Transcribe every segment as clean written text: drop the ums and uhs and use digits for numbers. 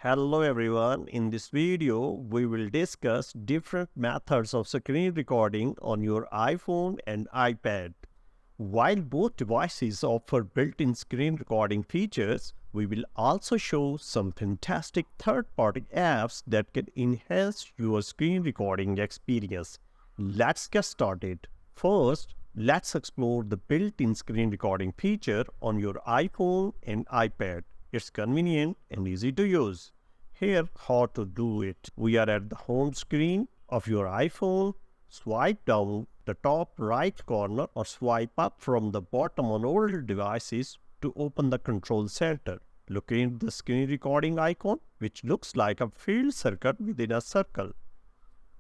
Hello everyone, in this video we will discuss different methods of screen recording on your iPhone and iPad. While both devices offer built-in screen recording features, we will also show some fantastic third-party apps that can enhance your screen recording experience. Let's get started. First, let's explore the built-in screen recording feature on your iPhone and iPad. It's convenient and easy to use. Here, how to do it. We are at the home screen of your iPhone. Swipe down the top right corner or swipe up from the bottom on older devices to open the control center. Locate the screen recording icon, which looks like a filled circle within a circle.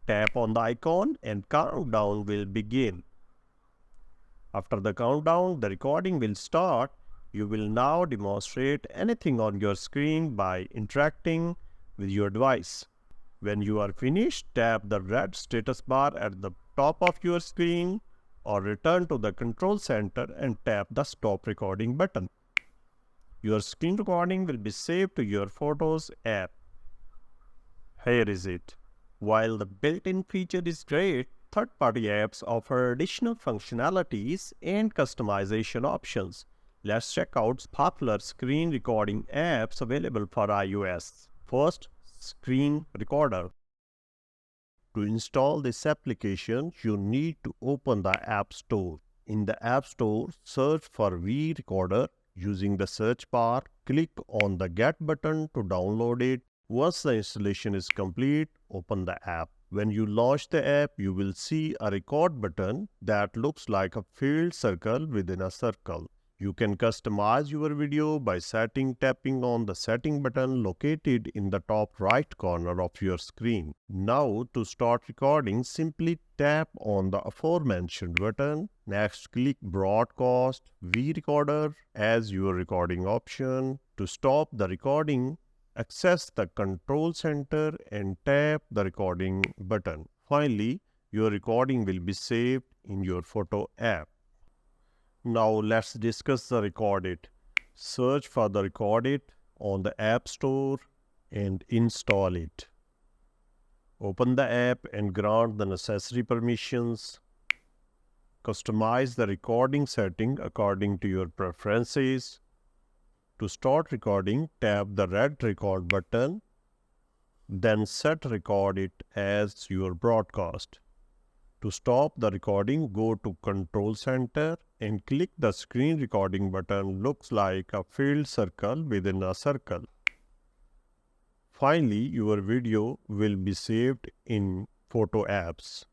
Tap on the icon and countdown will begin. After the countdown, the recording will start. You will now demonstrate anything on your screen by interacting with your device. When you are finished, tap the red status bar at the top of your screen or return to the control center and tap the stop recording button. Your screen recording will be saved to your Photos app. Here is it. While the built-in feature is great, third-party apps offer additional functionalities and customization options. Let's check out popular screen recording apps available for iOS. First, Screen Recorder. To install this application, you need to open the App Store. In the App Store, search for vRecorder using the search bar. Click on the Get button to download it. Once the installation is complete, open the app. When you launch the app, you will see a record button that looks like a filled circle within a circle. You can customize your video by tapping on the setting button located in the top right corner of your screen. Now, to start recording, simply tap on the aforementioned button. Next, click Broadcast vRecorder as your recording option. To stop the recording, access the control center and tap the recording button. Finally, your recording will be saved in your photo app. Now let's discuss the Record It. Search for the Record It on the App Store and install it. Open the app and grant the necessary permissions. Customize the recording setting according to your preferences. To start recording, tap the red record button. Then set Record It as your broadcast. To stop the recording, go to Control Center and click the screen recording button. Looks like a filled circle within a circle. Finally, your video will be saved in Photo apps.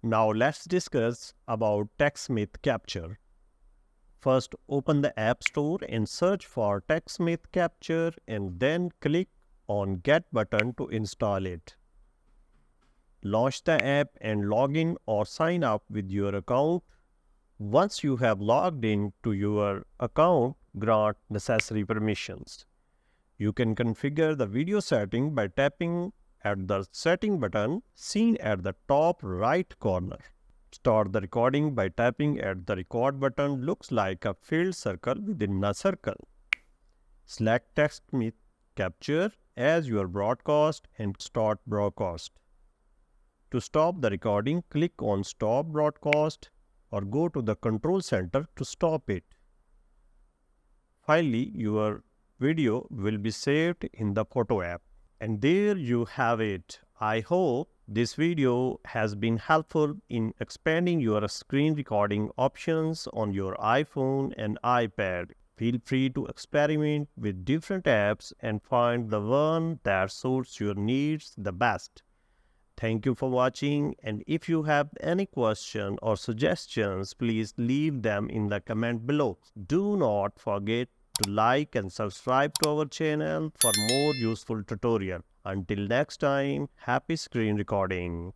Now let's discuss about TechSmith Capture. First, open the App Store and search for TechSmith Capture and then click on Get button to install it. Launch the app and log in or sign up with your account. Once you have logged in to your account, grant necessary permissions. You can configure the video setting by tapping at the setting button seen at the top right corner. Start the recording by tapping at the record button. Looks like a filled circle within a circle. Select TechSmith Capture as your broadcast and start broadcast. To stop the recording, click on Stop Broadcast or go to the Control Center to stop it. Finally, your video will be saved in the Photo app. And there you have it. I hope this video has been helpful in expanding your screen recording options on your iPhone and iPad. Feel free to experiment with different apps and find the one that suits your needs the best. Thank you for watching, and if you have any question or suggestions, please leave them in the comment below. Do not forget to like and subscribe to our channel for more useful tutorials. Until next time, happy screen recording.